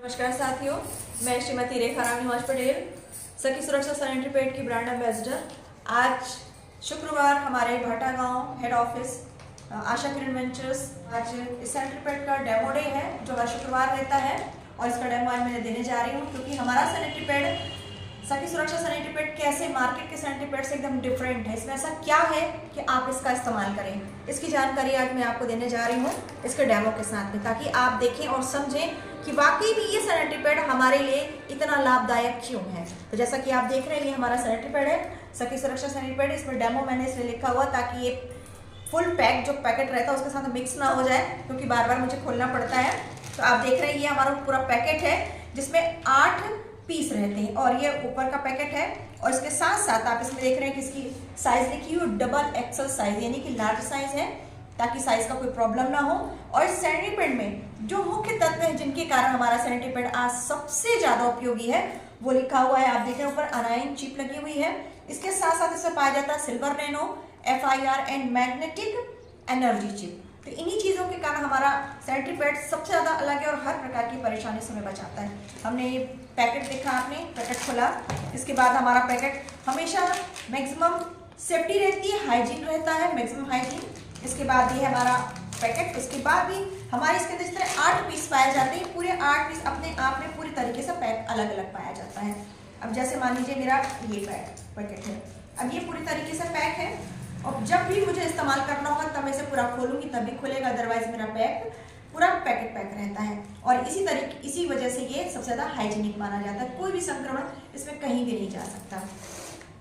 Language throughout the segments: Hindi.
नमस्कार साथियों, मैं श्रीमती रेखा राम निवास पटेल, सखी सुरक्षा सैनिटरी पैड की ब्रांड एम्बेसडर। आज शुक्रवार हमारे भाटा गांव head office Asha Kiran ventures आज इस सैनिटरी पैड का डेमो डे है जो हर शुक्रवार रहता है और इसका डेमो आज मैं देने जा रही हूँ क्योंकि हमारा सैनिटरी पैड सखी सुरक्षा सैनिटरी पैड कैसे मार्केट के सैनिटरी पैड से एकदम डिफरेंट है। इसमें ऐसा क्या है कि आप इसका इस्तेमाल करें, इसकी जानकारी आज मैं आपको देने जा रही हूँ इसके डेमो के साथ में, ताकि आप देखें और समझें कि वाकई भी ये सैनिटरी पैड हमारे लिए इतना लाभदायक क्यों है। तो जैसा कि आप देख रहे हैं ये हमारा सैनिटरी पैड है, सखी सुरक्षा सैनिटरी पैड। इसमें डेमो मैंने इसलिए लिखा हुआ ताकि ये फुल पैक जो पैकेट रहता है उसके साथ मिक्स ना हो जाए, क्योंकि बार बार मुझे खोलना पड़ता है। तो आप देख रहे हैं ये हमारा पूरा पैकेट है जिसमें 8 पीस रहते हैं और ये ऊपर का पैकेट है। और इसके साथ साथ आप इसमें देख रहे हैं कि इसकी साइज लिखी हुई डबल एक्सल साइज, यानी कि लार्ज साइज है ताकि साइज का कोई प्रॉब्लम ना हो। और इस सैनिटरी पैड में जो मुख्य तत्व हैं जिनके कारण हमारा सैनिटरी पैड आज सबसे ज्यादा उपयोगी है वो लिखा हुआ है। आप देख रहे हैं ऊपर अनायन चिप लगी हुई है। इसके साथ साथ इसमें पाया जाता है silver nano, FIR and magnetic energy chip. तो इन्हीं चीजों के कारण हमारा सैनिटरी पैड सबसे ज्यादा अलग है और हर प्रकार की परेशानी से हमें बचाता है। हमने ये पैकेट देखा, आपने पैकेट खोला, इसके बाद हमारा पैकेट हमेशा मैक्सिमम सेफ्टी रहती है, हाइजीन रहता है, मैक्सिमम हाइजीन। इसके बाद ये हमारा पैकेट, इसके बाद भी हमारे इसके अंदर इस तरह 8 पीस पाए जाते हैं। पूरे 8 पीस अपने आप में पूरी तरीके से पैक अलग अलग पाया जाता है। अब जैसे मान लीजिए मेरा ये पैकेट है, अब ये पूरी तरीके से पैक है और जब भी मुझे इस्तेमाल करना होगा तब मैं इसे पूरा खोलूंगी तभी खुलेगा, अदरवाइज मेरा पूरा पैकेट पैक रहता है। और इसी वजह से ये सबसे ज्यादा हाइजीनिक माना जाता है। कोई भी संक्रमण इसमें कहीं भी नहीं जा सकता।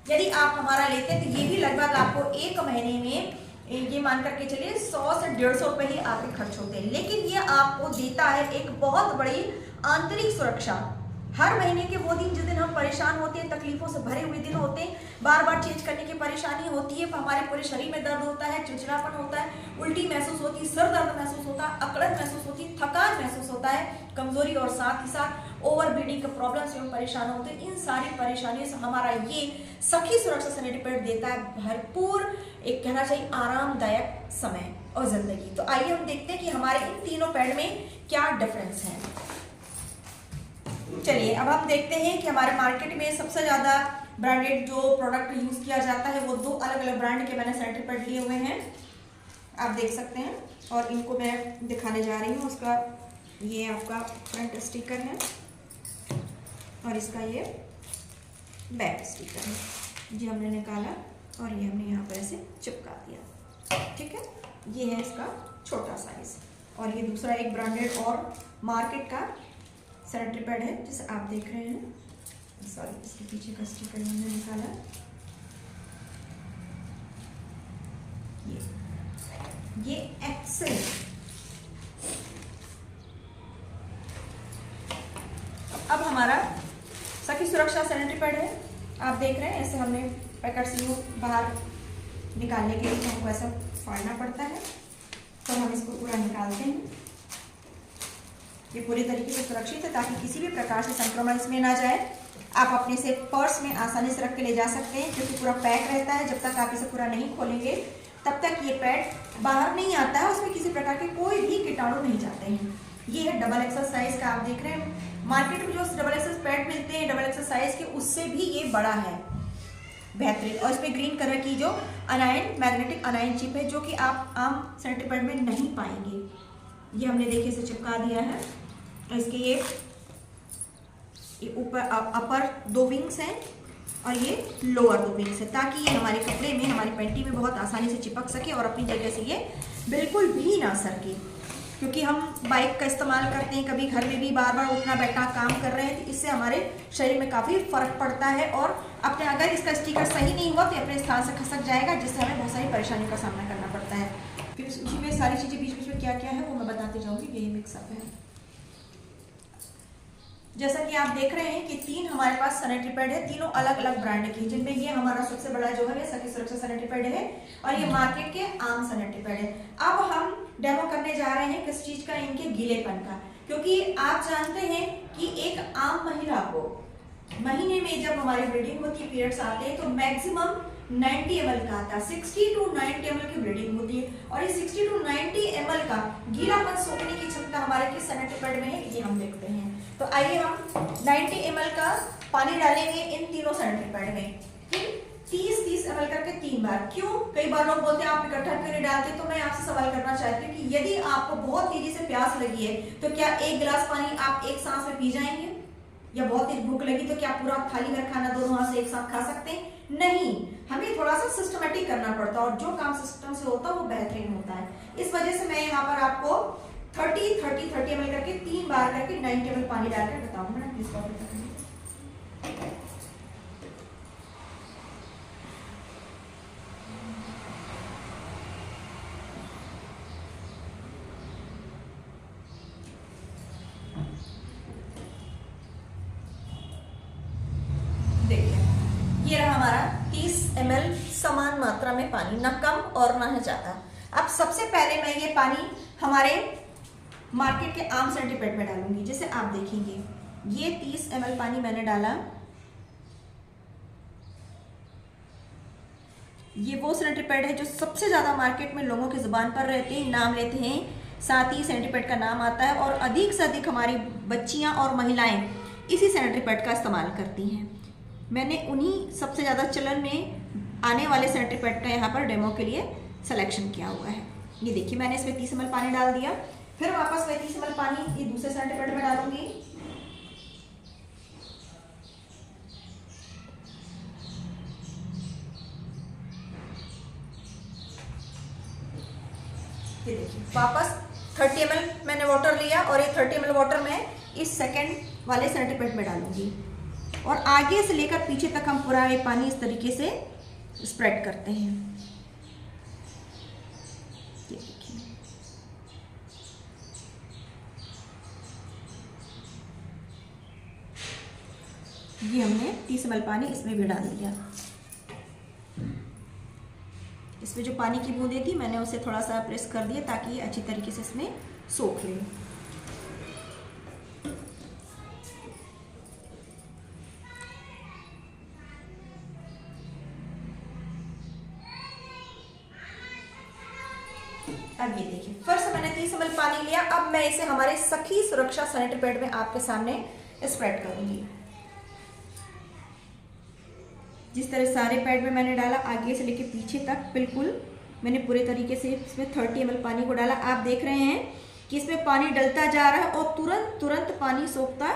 यदि आप हमारा लेते हैं तो ये भी लगभग आपको 1 महीने में ये मान करके चलिए 100 से 150 रुपए ही आपके खर्च होते हैं, लेकिन ये आपको देता है एक बहुत बड़ी आंतरिक सुरक्षा। हर महीने के वो दिन जिस दिन हम परेशान होते हैं, तकलीफों से भरे हुए दिन होते हैं, बार बार चेंज करने की परेशानी होती है, हमारे पूरे शरीर में दर्द होता है, चिड़चिड़ापन होता है, उल्टी महसूस होती है, सर दर्द महसूस होता है, अकड़न महसूस होती है, थकान महसूस होता है, कमजोरी और साथ ही साथ ओवर ब्लीडिंग के प्रॉब्लम से हम परेशान होते हैं। इन सारी परेशानियों से हमारा ये सखी सुरक्षा सैनिटरी पैड देता है भरपूर, एक कहना चाहिए आरामदायक समय और जिंदगी। तो आइए हम देखते हैं कि हमारे इन तीनों पैड में क्या डिफरेंस है। चलिए अब हम देखते हैं कि हमारे मार्केट में सबसे ज्यादा ब्रांडेड जो प्रोडक्ट यूज किया जाता है वो 2 अलग अलग ब्रांड के मैंने सैनिटरी पैड लिए हुए हैं, आप देख सकते हैं। और इनको मैं दिखाने जा रही हूँ। उसका ये आपका फ्रंट स्टिकर है और इसका ये बैक स्टिकर है, ये हमने निकाला और ये हमने यहाँ पर ऐसे चिपका दिया, ठीक है। ये है इसका छोटा साइज। और ये दूसरा एक ब्रांडेड और मार्केट का सैनिटरी पैड है जिसे आप देख रहे हैं, सॉरी इसके पीछे का स्टिकर हमने निकाला। ये एक्सेल। अब हमारा सखी सुरक्षा सैनिटरी पैड है, आप देख रहे हैं। ऐसे हमने पैकेट से यूं बाहर निकालने के लिए हमको ऐसा फाड़ना पड़ता है, तो हम इसको पूरा निकालते हैं। ये पूरी तरीके से सुरक्षित है ताकि किसी भी प्रकार से संक्रमण इसमें ना जाए। आप अपने से पर्स में आसानी से रख के ले जा सकते हैं क्योंकि पूरा पैक रहता है। जब तक आप इसे पूरा नहीं खोलेंगे तब तक ये पैड बाहर नहीं आता है, उसमें किसी प्रकार के कोई भी कीटाणु नहीं जाते हैं। ये है डबल एक्सल साइज का, आप देख रहे हैं। मार्केट में जो डबल एक्सल पैड मिलते हैं डबल एक्सल साइज के, उससे भी ये बड़ा है, बेहतरीन। और इसमें ग्रीन कलर की जो मैग्नेटिक अनायन चिप है जो कि आप आम सैनिटरी पैड में नहीं पाएंगे। ये हमने देखिए से चिपका दिया है। इसके ये ऊपर अपर 2 विंग्स हैं और ये लोअर 2 विंग्स है ताकि ये हमारे कपड़े में, हमारी पेंटी में बहुत आसानी से चिपक सके और अपनी जगह से ये बिल्कुल भी ना सरके। क्योंकि हम बाइक का इस्तेमाल करते हैं, कभी घर में भी बार बार उठना बैठना काम कर रहे हैं, तो इससे हमारे शरीर में काफ़ी फर्क पड़ता है। और अपने अगर इसका स्टिकर सही नहीं हुआ तो अपने स्थान से खसक जाएगा, जिससे हमें बहुत सारी परेशानियों का सामना करना पड़ता है। फिर उसी में सारी चीज़ें बीच बीच में क्या क्या है वो मैं बताते जाऊँगी। यही मिक्सअप है। जैसा कि आप देख रहे हैं कि 3 हमारे पास सैनिटरी पैड है, तीनों अलग अलग ब्रांड की, जिनमें ये हमारा सबसे बड़ा जो है सखी सुरक्षा सैनिटरी पैड है और ये मार्केट के आम सैनिटरी पैड है। अब हम डेमो करने जा रहे हैं किस चीज का, इनके गीलेपन का। क्योंकि आप जानते हैं कि एक आम महिला को महीने में जब हमारी ब्लीडिंग होती है, पीरियड्स आते हैं, तो मैक्सिमम 90 ml का आता है। 60 to 90 ml की ब्रीडिंग होती है और ये 60 to 90 ml का गीलापन सोखने की क्षमता हमारे किस सैनिटरी पैड में है ये हम देखते हैं। तो आइए हम 90 ml का पानी डालेंगे इन तीनों सैनिटरी पैड में, 30-30 ml करके 3 बार। क्यों? कई बार लोग बोलते हैं आप इकट्ठा क्यों नहीं डालते, तो मैं आपसे सवाल करना चाहती हूँ कि यदि आपको बहुत तेजी से प्यास लगी है तो क्या एक गिलास पानी आप एक सांस में पी जाएंगे? या बहुत तेज भूख लगी तो क्या पूरा थाली भर खाना दोनों हाथ से एक साथ खा सकते हैं? नहीं, हमें थोड़ा सा सिस्टमेटिक करना पड़ता है और जो काम सिस्टम से होता है वो बेहतरीन होता है। इस वजह से मैं यहाँ पर आपको 30-30-30 ml करके 3 बार करके 90 ml पानी डालकर बताऊंगा ना, प्लीज कॉपी करेंगे। ये रहा हमारा 30 ml समान मात्रा में पानी, न कम और न ज्यादा। अब सबसे पहले मैं ये पानी हमारे मार्केट के आम सैनिटरी पैड में डालूंगी। जैसे आप देखेंगे ये 30 ml पानी मैंने डाला, ये वो सैनिटरी पैड है जो सबसे ज्यादा मार्केट में लोगों की जुबान पर रहते हैं, नाम लेते हैं, साथ ही सैनिटरी पैड का नाम आता है और अधिक से अधिक हमारी बच्चियां और महिलाएं इसी सैनिटरी पैड का इस्तेमाल करती हैं। मैंने उन्हीं सबसे ज़्यादा चलन में आने वाले सैनिटरी पैड का यहाँ पर डेमो के लिए सिलेक्शन किया हुआ है। ये देखिए मैंने इसमें 30 ml पानी डाल दिया, फिर वापस मैं 30 ml पानी ये दूसरे सैनिटरी पैड में डालूंगी। ये देखिए वापस 30 ml मैंने वाटर लिया और ये 30 ml वाटर मैं इस सेकेंड वाले सैनिटरी पैड में डालूंगी और आगे से लेकर पीछे तक हम पूरा ये पानी इस तरीके से स्प्रेड करते हैं। ये देखिए ये हमने 30 ml पानी इसमें भी डाल दिया। इसमें जो पानी की बूंदें थी मैंने उसे थोड़ा सा प्रेस कर दिया ताकि ये अच्छी तरीके से इसमें सोख ले। अब ये देखिए फिर से मैंने 30 ml पानी लिया, अब मैं इसे हमारे सखी सुरक्षा सैनिटरी पैड में आपके सामने स्प्रेड करूंगी। जिस तरह सारे पैड में मैंने डाला आगे से लेके पीछे तक बिल्कुल मैंने पूरे तरीके से इसमें 30 ml पानी को डाला। आप देख रहे हैं कि इसमें पानी डलता जा रहा है और तुरंत तुरंत पानी सोखता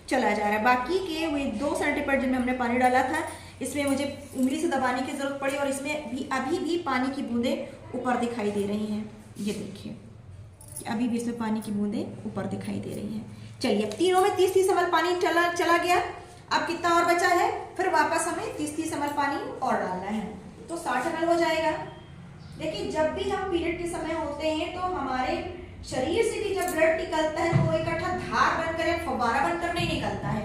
चला जा रहा है। बाकी के वही 2 सैनिटरी पैड जिनमें हमने पानी डाला था इसमें मुझे उंगली से दबाने की जरूरत पड़ी और इसमें भी अभी भी पानी की बूंदें ऊपर दिखाई दे रही हैं। ये देखिए अभी भी इसमें पानी की बूंदें ऊपर दिखाई दे रही हैं। चलिए अब तीनों में 30-30 ml पानी चला गया। अब कितना और बचा है, फिर वापस हमें 30-30 ml पानी और डालना है तो 60 ml हो जाएगा। देखिए जब भी हम पीरियड के समय होते हैं तो हमारे शरीर से भी जब ब्लड निकलता है तो वो इकट्ठा धार बनकर या फव्वारा बनकर नहीं निकलता है।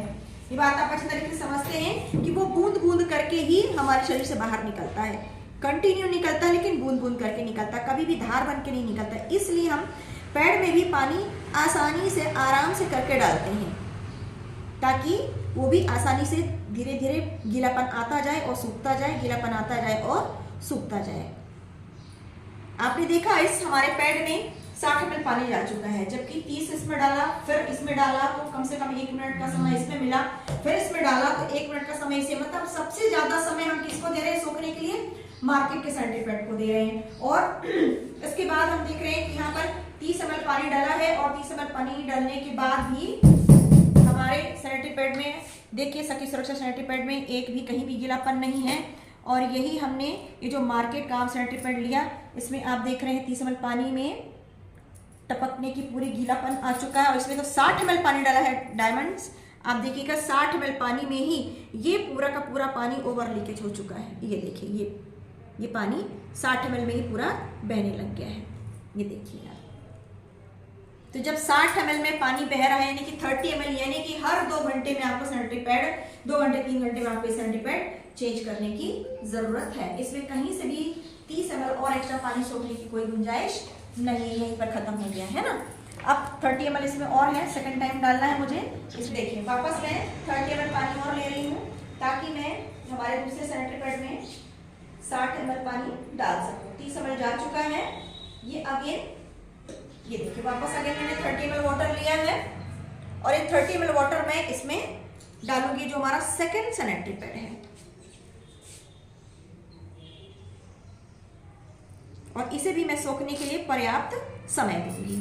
ये बात आप अच्छी तरीके से समझते हैं कि वो बूंद बूंद करके ही हमारे शरीर से बाहर निकलता है, कंटिन्यू निकलता है लेकिन बूंद बूंद करके निकलता है, कभी भी धार बन के नहीं निकलता। इसलिए हम पैड में भी पानी आसानी से आराम से करके डालते हैं ताकि वो भी आसानी से धीरे धीरे गीलापन आता जाए और सूखता जाए, गीलापन आता जाए और सूखता जाए। आपने देखा इस हमारे पैड में 60 ml पानी जा चुका है, जबकि 30 इसमें डाला, फिर इसमें डाला तो कम से कम 1 मिनट का समय इसमें मिला, फिर इसमें डाला तो 1 मिनट का समय इसे, मतलब सबसे ज्यादा समय हम किसको दे रहे हैं सोखने के लिए, मार्केट के सैनिटरी पैड को दे रहे हैं। और इसके बाद हम देख रहे हैं कि यहाँ पर 30 ml पानी डाला है और 30 ml पानी डालने के बाद भी हमारे सैनिटरी पैड में देखिए सखी सुरक्षा सैनिटरी पैड में एक भी कहीं भी गीलापन नहीं है। और यही हमने ये जो मार्केट का आम सैनिटरी पैड लिया इसमें आप देख रहे हैं 30 ml पानी में टपकने की पूरी गीलापन आ चुका है और इसमें तो 60 ml पानी डाला है डायमंड्स। आप देखिएगा 60 ml पानी में ही ये पूरा का पूरा पानी ओवर लीकेज हो चुका है। ये देखिए ये पानी 60 ml में ही पूरा बहने लग गया है। ये देखिए आप, तो जब 60 ml में पानी बह रहा है यानी कि 30 ml, यानी कि हर 2 घंटे में आपको सैनिटरी पैड 2 घंटे 3 घंटे में आपको सैनिटरी पैड चेंज करने की जरूरत है। इसमें कहीं से भी 30 ml और एक्स्ट्रा पानी सोखने की कोई गुंजाइश नहीं, यहीं पर खत्म हो गया है ना। अब 30 ml इसमें और है, सेकंड टाइम डालना है मुझे। इस देखिए वापस मैं 30 ml पानी और ले रही हूँ ताकि मैं हमारे दूसरे सैनिटरी पैड में 60 ml पानी डाल सकते हो। 30 ml जा चुका है। ये अगेन ये देखिए वापस अगेन मैंने 30 ml वाटर लिया है और ये 30 ml वाटर मैं इसमें डालूंगी जो हमारा सेकेंड सैनिटरी पैड है और इसे भी मैं सोखने के लिए पर्याप्त समय दूंगी।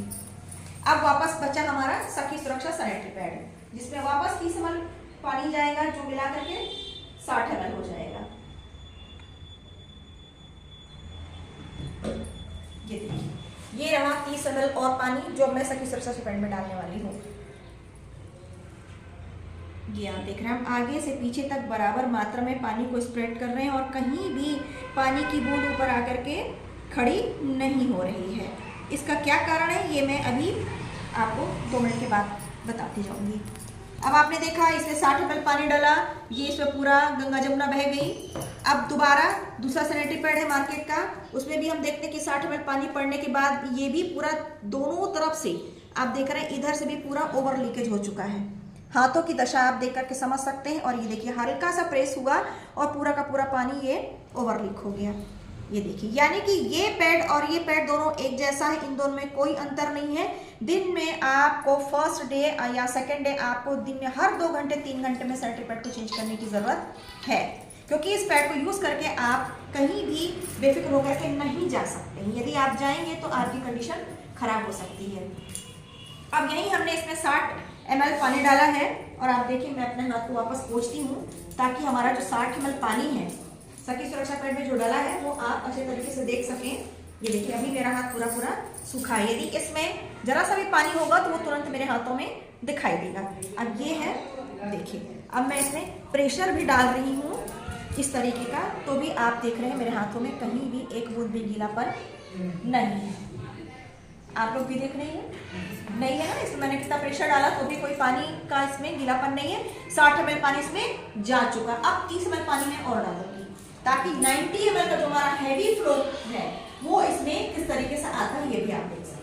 अब वापस बचा हमारा सखी सुरक्षा सैनिटरी पैड जिसमें वापस 30 ml पानी जाएगा जो मिला करके 60 ml हो जाएगा। ये देखिए ये रहा 30 ml और पानी जो मैं सखी सुरक्षा पैड में डालने वाली हूँ। ये आप देख रहे हैं हम आगे से पीछे तक बराबर मात्रा में पानी को स्प्रेड कर रहे हैं और कहीं भी पानी की बूंद ऊपर आकर के खड़ी नहीं हो रही है। इसका क्या कारण है ये मैं अभी आपको 2 मिनट के बाद बताती जाऊंगी। अब आपने देखा इसमें 60 ml पानी डाला, ये इसमें पूरा गंगा जमुना बह गई। अब दोबारा दूसरा सैनिटरी पैड है मार्केट का, उसमें भी हम देखते हैं कि 60 ml पानी पड़ने के बाद ये भी पूरा दोनों तरफ से आप देख रहे हैं इधर से भी पूरा ओवर लीकेज हो चुका है। हाथों की दशा आप देख करके समझ सकते हैं। और ये देखिए हल्का सा प्रेस हुआ और पूरा का पूरा पानी ये ओवर लीक हो गया। ये देखिए यानी कि ये पैड और ये पैड दोनों एक जैसा है, इन दोनों में कोई अंतर नहीं है। दिन में आपको फर्स्ट डे या सेकंड डे आपको दिन में हर 2 घंटे 3 घंटे में सैनिटरी पैड को चेंज करने की जरूरत है क्योंकि इस पैड को यूज करके आप कहीं भी बेफिक्र होकर के नहीं जा सकते हैं। यदि आप जाएंगे तो आपकी कंडीशन खराब हो सकती है। अब यही हमने इसमें 60 ml पानी डाला है और आप देखिए मैं अपने हाथ को वापस पोंछती हूँ ताकि हमारा जो 60 ml पानी है सखी सुरक्षा पैड में जो डाला है वो आप अच्छे तरीके से देख सकें। ये देखिए अभी मेरा हाथ पूरा पूरा सूखा है। यदि इसमें जरा सा भी पानी होगा तो वो तुरंत मेरे हाथों में दिखाई देगा। अब ये है देखिए अब मैं इसमें प्रेशर भी डाल रही हूँ इस तरीके का, तो भी आप देख रहे हैं मेरे हाथों में कहीं भी एक बूंद भी गीलापन नहीं है। आप लोग भी देख रहे हैं नहीं है ना, इसमें मैंने कितना प्रेशर डाला तो भी कोई पानी का इसमें गीलापन नहीं है। 60 ml पानी इसमें जा चुका। अब 30 ml पानी में और डालूंगी ताकि 90 ml का जो हमारा हैवी फ्लो है वो इसमें किस तरीके से आता है ये भी आप देख सकें।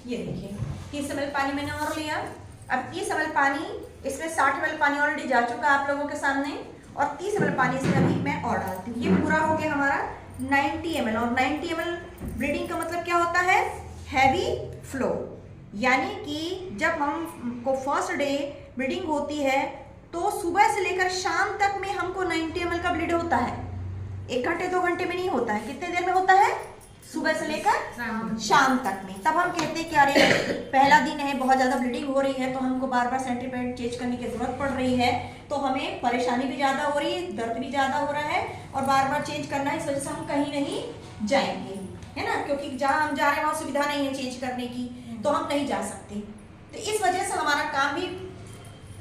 ये देखिए 30 ml पानी मैंने और लिया। अब 30 ml पानी इसमें 60 ml पानी ऑलरेडी जा चुका आप लोगों के सामने और 30 ml पानी इसमें अभी मैं और डालती हूँ। ये पूरा हो गया हमारा 90 ml और 90 ml ब्रीडिंग का मतलब क्या होता है हैवी फ्लो, यानी कि जब हमको फर्स्ट डे ब्लीडिंग होती है तो सुबह से लेकर शाम तक में हमको 90 ml का ब्लीड होता है। 1 घंटे 2 घंटे में नहीं होता है। कितने देर में होता है? सुबह से लेकर शाम तक में। तब हम कहते हैं कि अरे पहला दिन है बहुत ज़्यादा ब्लीडिंग हो रही है तो हमको बार बार सैनिटरी पैड चेंज करने की जरूरत पड़ रही है, तो हमें परेशानी भी ज़्यादा हो रही है, दर्द भी ज़्यादा हो रहा है और बार बार चेंज करना है, इस वजह से हम कहीं नहीं जाएंगे, है ना, क्योंकि जहाँ हम जा रहे हैं वहाँ सुविधा नहीं है चेंज करने की, तो हम नहीं जा सकते। तो इस वजह से हमारा काम भी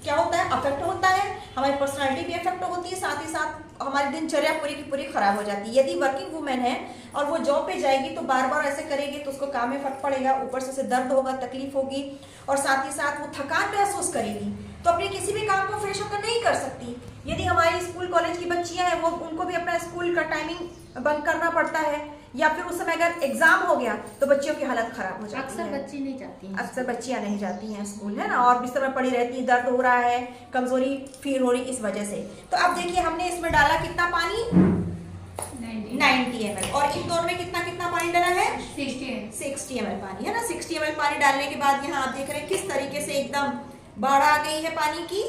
क्या होता है अफेक्ट होता है, हमारी पर्सनालिटी भी अफेक्ट होती है, साथ ही साथ हमारी दिनचर्या पूरी की पूरी खराब हो जाती है। यदि वर्किंग वुमेन है और वो जॉब पे जाएगी तो बार बार ऐसे करेगी तो उसको काम में फर्क पड़ेगा, ऊपर से दर्द होगा, तकलीफ होगी और साथ ही साथ वो थकान महसूस करेगी तो अपने किसी भी काम को फ्रेश होकर नहीं कर सकती। यदि हमारी स्कूल कॉलेज की बच्चियां हैं वो उनको भी अपना स्कूल का टाइमिंग बंद करना पड़ता है या फिर उस समय अगर एग्जाम हो गया तो बच्चियों की हालत खराब हो जाती है। अक्सर बच्ची नहीं जाती हैं, अक्सर बच्चियां नहीं जाती हैं स्कूल, है ना, और बिस्तर में पड़ी रहती है, दर्द हो रहा है, कमजोरी फील हो रही इस वजह से। तो अब देखिए हमने इसमें डाला कितना पानी 90 ml और इन दोनों में कितना कितना पानी डाला है 60 ml पानी, है ना। 60 ml पानी डालने के बाद यहाँ आप देख रहे हैं किस तरीके से एकदम बाढ़ आ गई है पानी की।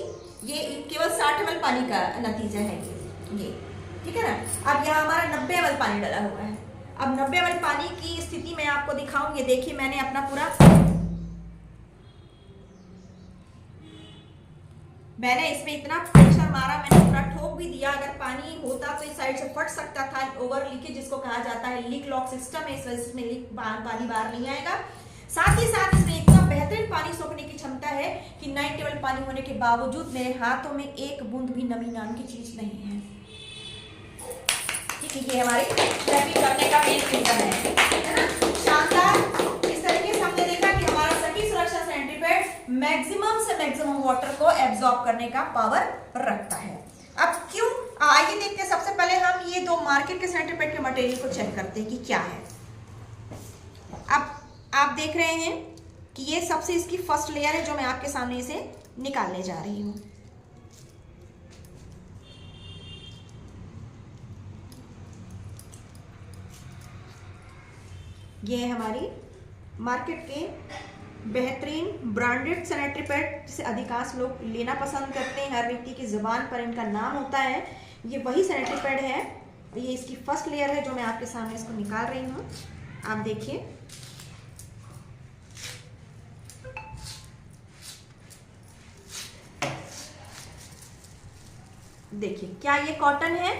ये केवल 60 ml पानी का नतीजा है ये, ठीक है ना। अब यहाँ हमारा 90 ml पानी डाला हुआ है। अब 90 ml पानी की स्थिति मैं आपको दिखाऊंगी। देखिए मैंने अपना पूरा मैंने इसमें इतना प्रेशर मारा, मैंने पूरा ठोक भी दिया। अगर पानी होता तो इस साइड से फट सकता था, ओवर लीकेज जिसको कहा जाता है, लीक लॉक सिस्टम है, इस वजह से इसमें पानी बाहर नहीं आएगा। साथ ही साथ इसमें इतना बेहतरीन पानी सोखने की क्षमता है कि 90 ml पानी होने के बावजूद मेरे हाथों में एक बूंद भी नमी नाम की चीज नहीं है। ठीक है, ये हमारी रैपिंग करने का मेन रीजन है ना। शानदार। इस तरीके से हमने देखा कि हमारा सभी सुरक्षा सैनिटरी पैड मैक्सिमम से मैक्सिमम वाटर को एब्जॉर्ब करने का पावर रखता है। अब क्यों आइए देखते हैं, सबसे पहले हम ये दो मार्केट के सैनिटरी पैड के मटेरियल को चेक करते हैं कि क्या है। अब आप देख रहे हैं कि ये सबसे इसकी फर्स्ट लेयर है जो मैं आपके सामने इसे निकालने जा रही हूँ। ये है हमारी मार्केट के बेहतरीन ब्रांडेड सैनिटरी पैड जिसे अधिकांश लोग लेना पसंद करते हैं, हर व्यक्ति की ज़ुबान पर इनका नाम होता है। ये वही सैनिटरी पैड है, ये इसकी फर्स्ट लेयर है जो मैं आपके सामने इसको निकाल रही हूँ। आप देखिए, देखिए क्या ये कॉटन है?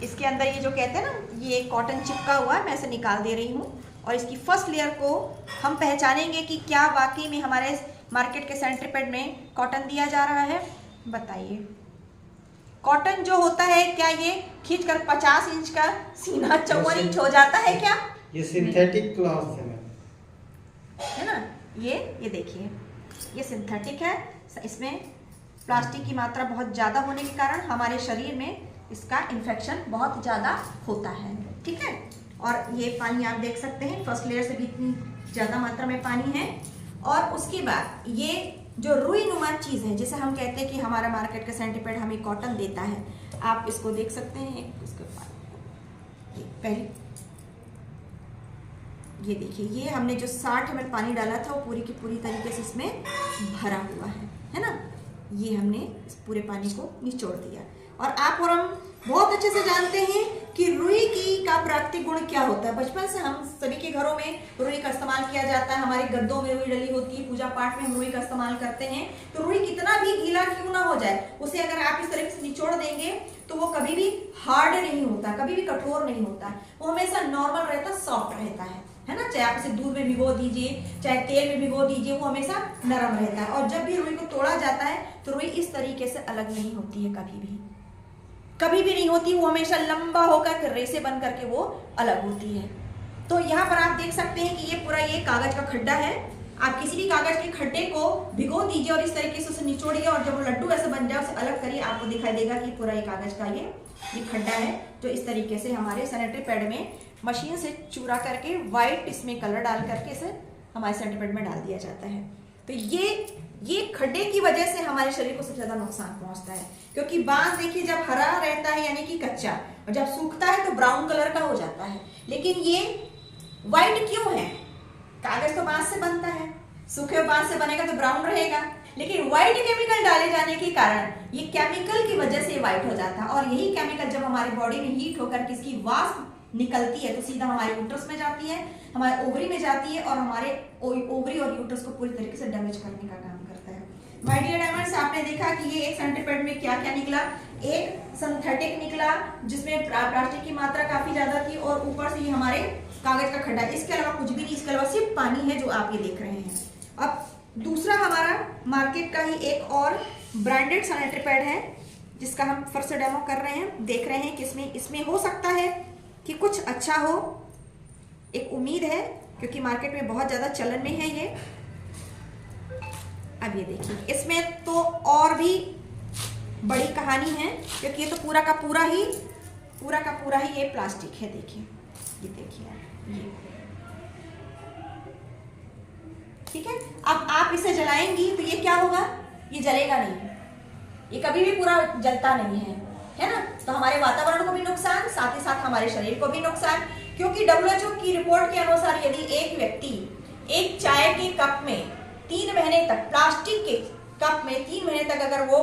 इसके अंदर ये जो कहते हैं ना, ये कॉटन चिपका हुआ है, मैं इसे निकाल दे रही हूँ। और इसकी फर्स्ट लेयर को हम पहचानेंगे कि क्या वाकई में हमारे मार्केट के सैनिटरी पैड में कॉटन दिया जा रहा है। बताइए, कॉटन जो होता है क्या ये खींचकर 50 इंच का सीना 54 इंच हो जाता है क्या? ये सिंथेटिक क्लॉथ है ना। ये देखिए, ये सिंथेटिक है। इसमें प्लास्टिक की मात्रा बहुत ज़्यादा होने के कारण हमारे शरीर में इसका इन्फेक्शन बहुत ज़्यादा होता है। ठीक है, और ये पानी आप देख सकते हैं, फर्स्ट लेयर से भी इतनी ज़्यादा मात्रा में पानी है। और उसके बाद ये जो रुई नुमा चीज़ है जिसे हम कहते हैं कि हमारा मार्केट का सैनिटरी पैड हमें कॉटन देता है, आप इसको देख सकते हैं। इसके बाद ये पहले ये देखिए, ये हमने जो 60 ml पानी डाला था वो पूरी की पूरी तरीके से इसमें भरा हुआ है ना। ये हमने इस पूरे पानी को निचोड़ दिया। और आप और हम बहुत अच्छे से जानते हैं कि रुई का प्राकृतिक गुण क्या होता है। बचपन से हम सभी के घरों में रुई का इस्तेमाल किया जाता है, हमारे गद्दों में रुई डली होती है, पूजा पाठ में हम रुई का इस्तेमाल करते हैं। तो रुई कितना भी गीला क्यों ना हो जाए, उसे अगर आप इस तरीके से निचोड़ देंगे तो वो कभी भी हार्ड नहीं होता, कभी भी कठोर नहीं होता, वो हमेशा नॉर्मल रहता, सॉफ्ट रहता है ना। चाहे आप इसे दूध में भिगो दीजिए, चाहे तेल में भिगो दीजिए, वो हमेशा नरम रहता है। और जब भी रुई को तोड़ा जाता है तो रुई इस तरीके से अलग नहीं होती है, कभी भी नहीं होती, वो हमेशा लंबा होकर रेसे बन करके वो अलग होती है। तो यहाँ पर आप देख सकते हैं कि ये पूरा ये कागज का खड्डा है। आप किसी भी कागज के खड्डे को भिगो दीजिए और इस तरीके से उसे निचोड़िए, और जब वो लड्डू ऐसे बन जाए उसे अलग करिए, आपको दिखाई देगा कि पूरा ये कागज का ये खड्डा है जो इस तरीके से हमारे सैनिटरी पैड में मशीन से चूरा करके व्हाइट इसमें कलर डाल करके इसे हमारे सैनिटरी पैड में डाल दिया जाता है। तो ये खड्डे की वजह से हमारे शरीर को सबसे ज्यादा नुकसान पहुंचता है, क्योंकि बांस देखिए जब हरा रहता है यानी कि कच्चा, और जब सूखता है तो ब्राउन कलर का हो जाता है। लेकिन ये व्हाइट क्यों है? कागज तो बांस से बनता है, सूखे हुए बांस से बनेगा तो ब्राउन रहेगा, लेकिन व्हाइट केमिकल डाले जाने के कारण ये केमिकल की वजह से व्हाइट हो जाता है। और यही केमिकल जब हमारी बॉडी में हीट होकर इसकी वाष्प निकलती है तो सीधा हमारे यूट्रस में जाती है, हमारे ओवरी में जाती है, और हमारे ओवरी और यूट्रस को पूरी तरीके से डैमेज करने का काम करता है। माय डियर डायमंड्स, आपने देखा कि ये एक सैनिटरी पैड में क्या क्या निकला। एक सिंथेटिक निकला जिसमें प्लास्टिक की मात्रा काफी ज्यादा थी, और ऊपर से ये हमारे कागज का खड्डा, इसके अलावा कुछ भी नहीं, इसके अलावा सिर्फ पानी है जो आप ये देख रहे हैं। अब दूसरा हमारा मार्केट का ही एक और ब्रांडेड सैनिटरी पैड है जिसका हम फिर से डेमो कर रहे हैं। देख रहे हैं कि इसमें हो सकता है कि कुछ अच्छा हो, एक उम्मीद है, क्योंकि मार्केट में बहुत ज़्यादा चलन में है ये। अब ये देखिए, इसमें तो और भी बड़ी कहानी है, क्योंकि ये तो पूरा का पूरा ही ये प्लास्टिक है। देखिए, ये देखिए, ये ठीक है। अब आप इसे जलाएंगी तो ये क्या होगा? ये जलेगा नहीं, ये कभी भी पूरा जलता नहीं है ना। तो हमारे वातावरण को भी नुकसान, साथ ही साथ हमारे शरीर को भी नुकसान, क्योंकि WHO की रिपोर्ट के अनुसार यदि एक व्यक्ति एक चाय के कप में 3 महीने तक, प्लास्टिक के कप में 3 महीने तक अगर वो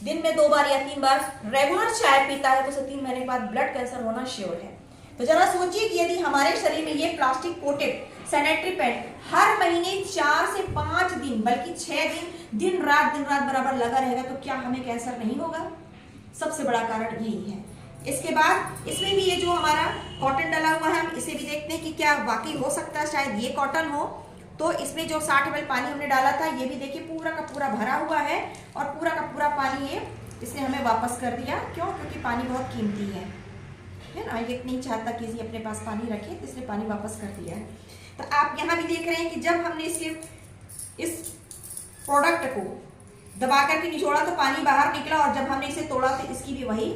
दिन में 2 बार या 3 बार रेगुलर चाय पीता है तो उसे 3 महीने के बाद ब्लड कैंसर होना श्योर है। तो जरा सोचिए कि यदि हमारे शरीर में ये प्लास्टिक कोटेड सैनिटरी पैड हर महीने 4 से 5 दिन बल्कि 6 दिन दिन रात बराबर लगा रहेगा तो क्या हमें कैंसर नहीं होगा? सबसे बड़ा कारण यही है। इसके बाद इसमें भी ये जो हमारा कॉटन डला हुआ है, हम इसे भी देखते हैं कि क्या वाकई हो सकता है शायद ये कॉटन हो। तो इसमें जो 60 ml पानी हमने डाला था ये भी देखिए पूरा का पूरा भरा हुआ है, और पूरा का पूरा पानी ये इसने हमें वापस कर दिया। क्यों? क्योंकि पानी बहुत कीमती है ना, ये नहीं चाहता कि इसी अपने पास पानी रखे, तो इसने पानी वापस कर दिया है। तो आप यहाँ भी देख रहे हैं कि जब हमने इस प्रोडक्ट को दबा करके निचोड़ा तो पानी बाहर निकला, और जब हमने इसे तोड़ा तो इसकी भी वही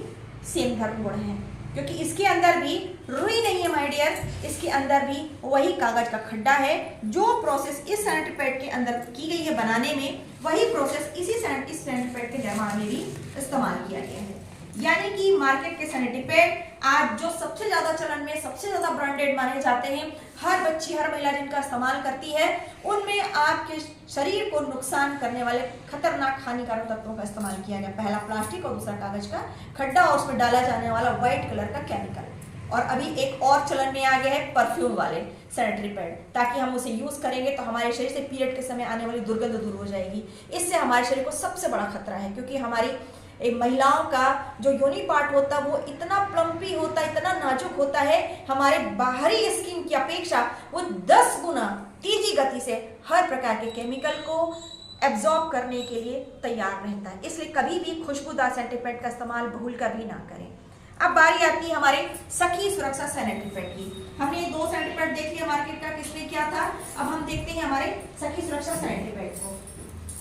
सेम धर्म गुण है, क्योंकि इसके अंदर भी रुई नहीं है माय डियर, इसके अंदर भी वही कागज का खड्डा है। जो प्रोसेस इस सैनिटरी पैड के अंदर की गई है बनाने में, वही प्रोसेस इस सैनिटरी पैड के निर्माण में भी इस्तेमाल किया गया है। यानी कि मार्केट के सैनिटरी पैड आज जो सबसे ज्यादा चलन में, सबसे ज्यादा ब्रांडेड माने जाते हैं, हर बच्ची हर महिला जिनका इस्तेमाल करती है, उनमें आपके शरीर को नुकसान करने वाले खतरनाक हानिकारक तत्वों का इस्तेमाल किया गया। पहला प्लास्टिक और दूसरा कागज का खड्डा, और उसमें डाला जाने वाला व्हाइट कलर का केमिकल। और अभी एक और चलन में आ गया है परफ्यूम वाले सैनिटरी पैड, ताकि हम उसे यूज करेंगे तो हमारे शरीर से पीरियड के समय आने वाली दुर्गंध दूर हो जाएगी। इससे हमारे शरीर को सबसे बड़ा खतरा है, क्योंकि हमारी महिलाओं का जो योनि पार्ट होता है वो इतना प्लम्पी होता है, इतना नाजुक होता है, हमारे बाहरी स्किन की अपेक्षा वो 10 गुना तेजी गति से हर प्रकार के केमिकल को एब्जॉर्ब करने के लिए तैयार रहता है। इसलिए कभी भी खुशबूदार सैनिटरी पैड का इस्तेमाल भूल कर भी ना करें। अब बारी आती है हमारे सखी सुरक्षा सैनिटरी पैड की। हमने 2 सैनिटरी पैड देख लिया मार्केट का, किसमें क्या था। अब हम देखते हैं हमारे सखी सुरक्षा सैनिटरी पैड को,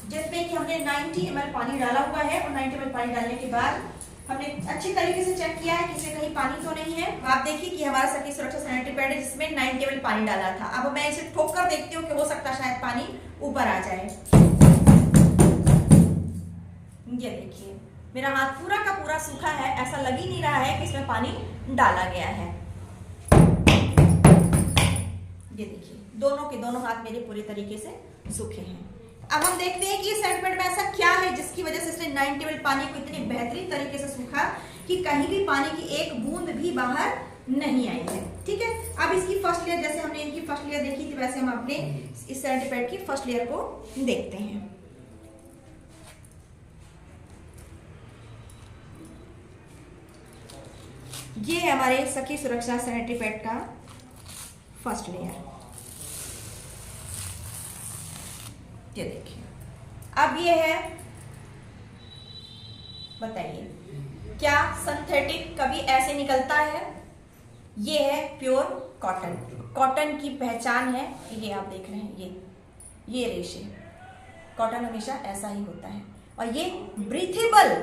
जिसमें कि हमने 90 ml पानी डाला हुआ है, और 90 ml पानी डालने के बाद हमने अच्छी तरीके से चेक किया है कि इसमें कहीं पानी तो नहीं है। आप देखिए कि हमारा सखी सुरक्षा सैनिटरी पैड है जिसमें 90 ml पानी डाला था। अब मैं इसे ठोक कर देखती हूँ कि हो सकता है शायद पानी ऊपर आ जाए। ये देखिए मेरा हाथ पूरा का पूरा सूखा है, ऐसा लग ही नहीं रहा है कि इसमें पानी डाला गया है। ये देखिए दोनों के दोनों हाथ मेरे पूरे तरीके से सूखे हैं। अब हम देखते हैं कि इस सैनिटरी पैड में ऐसा क्या है जिसकी वजह से इसने 90 ml पानी को इतनी बेहतरीन तरीके से सूखा कि कहीं भी पानी की एक बूंद भी बाहर नहीं आई है। ठीक है, अब इसकी फर्स्ट लेयर, जैसे हमने इनकी फर्स्ट लेयर देखी थी, वैसे हम अपने इस सैनिटरी पैड की फर्स्ट लेयर को देखते हैं। ये है हमारे सखी सुरक्षा सैनिटरी पैड का फर्स्ट लेयर। ये देखिए, अब ये है, बताइए क्या सिंथेटिक कभी ऐसे निकलता है। ये है प्योर कॉटन, कॉटन की पहचान है। ये आप देख रहे हैं, ये रेशे, कॉटन हमेशा ऐसा ही होता है। और ये ब्रीथेबल,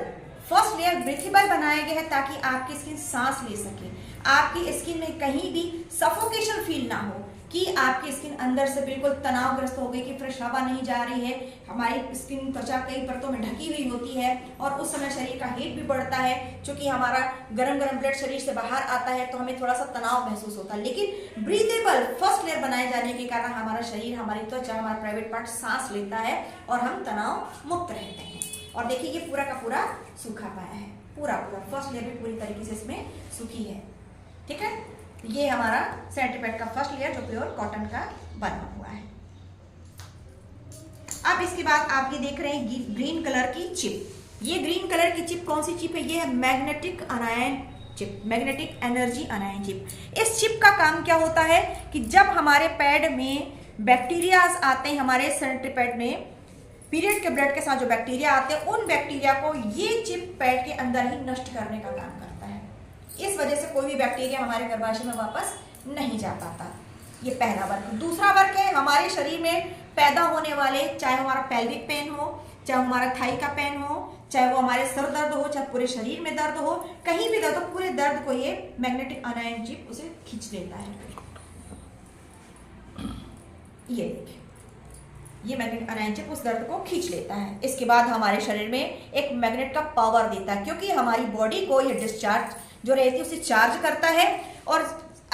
फर्स्ट लेयर ब्रीथेबल बनाया गया है ताकि आपकी स्किन सांस ले सके, आपकी स्किन में कहीं भी सफोकेशन फील ना हो, कि आपकी स्किन अंदर से बिल्कुल तनावग्रस्त हो गई कि फ्रेश हवा नहीं जा रही है। हमारी स्किन त्वचा कई परतों में ढकी हुई होती है, और उस समय शरीर का हीट भी बढ़ता है, क्योंकि हमारा गरम गरम ब्लड शरीर से बाहर आता है, तो हमें थोड़ा सा तनाव महसूस होता है। लेकिन ब्रीथेबल फर्स्ट लेयर बनाए जाने के कारण हमारा शरीर, हमारी त्वचा, हमारा प्राइवेट पार्ट सांस लेता है, और हम तनाव मुक्त रहते हैं। और देखिए ये पूरा का पूरा सूखा पाया है, पूरा फर्स्ट लेयर भी पूरी तरीके से इसमें सूखी है। ठीक है, ये हमारा सैनिटरी पैड का फर्स्ट लेयर जो प्योर कॉटन का बना हुआ है। अब इसके बाद आप ये देख रहे हैं ग्रीन कलर की चिप। ये ग्रीन कलर की चिप कौन सी चिप है? ये है magnetic अनायन chip, magnetic energy अनायन chip. इस चिप का काम क्या होता है कि जब हमारे पैड में बैक्टीरिया आते हैं, हमारे सैनिटरी पैड में पीरियड के ब्लड के साथ जो बैक्टीरिया आते हैं, उन बैक्टीरिया को ये चिप पैड के अंदर ही नष्ट करने का काम करता है। इस वजह से कोई भी बैक्टीरिया हमारे गर्भाशय में वापस नहीं जा पाता। ये पहला वर्ग। दूसरा वर्ग है हमारे शरीर में पैदा होने वाले, चाहे हमारा पेल्विक पेन हो, चाहे हमारा थाई का पेन हो, चाहे वो हमारे सर दर्द हो, चाहे पूरे शरीर में दर्द हो, कहीं भी दर्द हो, पूरे दर्द को ये मैग्नेटिक अनायन चिप उसे खींच लेता है। ये देखिए, ये मैग्नेटिक अनायन चिप उस दर्द को खींच लेता है। इसके बाद हमारे शरीर में एक मैग्नेट का पावर देता है, क्योंकि हमारी बॉडी को ये डिस्चार्ज जो रहती है उसे चार्ज करता है और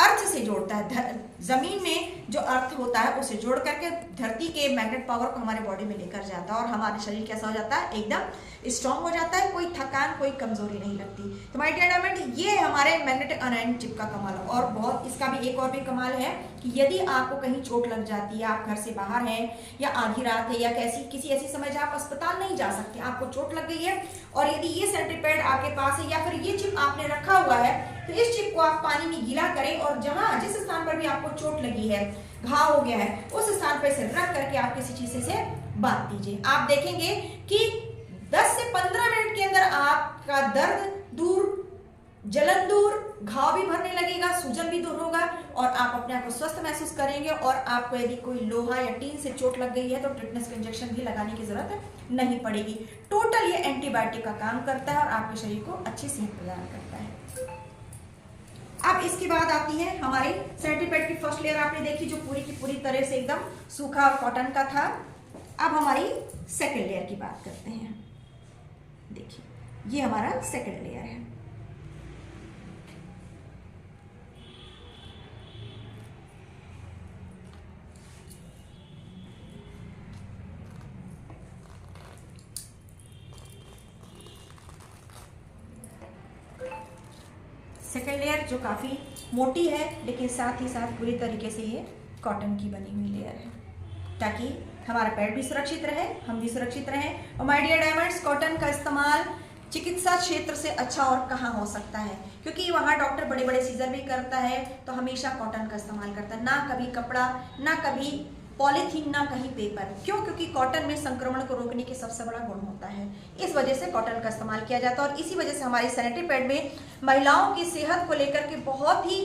अर्थ से जोड़ता है। जमीन में जो अर्थ होता है उसे जोड़ करके धरती के मैग्नेट पावर को हमारे बॉडी में लेकर जाता है, और हमारे शरीर कैसा हो जाता है? एकदम स्ट्रांग हो जाता है, कोई थकान, कोई कमजोरी नहीं लगती। तो माय डियर डायमंड, ये हमारे मैग्नेटिक अनायन चिप का कमाल है। और बहुत इसका भी एक और भी कमाल है कि यदि आपको कहीं चोट लग जाती है, आप घर से बाहर हैं, या आधी रात है, या किसी ऐसी समय जहाँ आप अस्पताल नहीं जा सकते, आपको चोट लग गई है, और यदि ये सैनिटरी पैड आपके पास है या फिर ये चिप आपने रखा हुआ है, तो इस चिप को आप पानी में गीला करें, और जिस स्थान पर भी आपको चोट लगी है, घाव हो गया है, उस स्थान पर इसे रख करके आप किसी चीज से बांध दीजिए। आप देखेंगे कि 10 से 15 मिनट के अंदर आपका दर्द दूर जलन दूर, घाव भी भरने लगेगा, सूजन भी दूर होगा और आप अपने आप को स्वस्थ महसूस करेंगे। और आपको यदि कोई लोहा या टीन से चोट लग गई है तो टिटनेस का इंजेक्शन भी लगाने की जरूरत नहीं पड़ेगी। टोटल ये एंटीबायोटिक का काम करता है और आपके शरीर को अच्छी सेहत प्रदान करता है। अब इसके बाद आती है हमारी सैनिटरी पैड की फर्स्ट लेयर आपने देखी जो पूरी की पूरी तरह से एकदम सूखा कॉटन का था। अब हमारी सेकंड लेयर की बात करते हैं। देखिए ये हमारा सेकंड लेयर है। सेकेंड लेयर जो काफ़ी मोटी है लेकिन साथ ही साथ पूरी तरीके से ये कॉटन की बनी हुई लेयर है ताकि हमारा पैड भी सुरक्षित रहे, हम भी सुरक्षित रहें। और माय डियर डायमंड्स, कॉटन का इस्तेमाल चिकित्सा क्षेत्र से अच्छा और कहाँ हो सकता है, क्योंकि वहाँ डॉक्टर बड़े बड़े सीजर भी करता है तो हमेशा कॉटन का इस्तेमाल करता है, ना कभी कपड़ा, ना कभी पॉलीथीन, ना कहीं पेपर। क्यों? क्योंकि कॉटन में संक्रमण को रोकने की सबसे बड़ा गुण होता है, इस वजह से कॉटन का इस्तेमाल किया जाता है। और इसी वजह से हमारी सैनिटरी पैड में महिलाओं की सेहत को लेकर के बहुत ही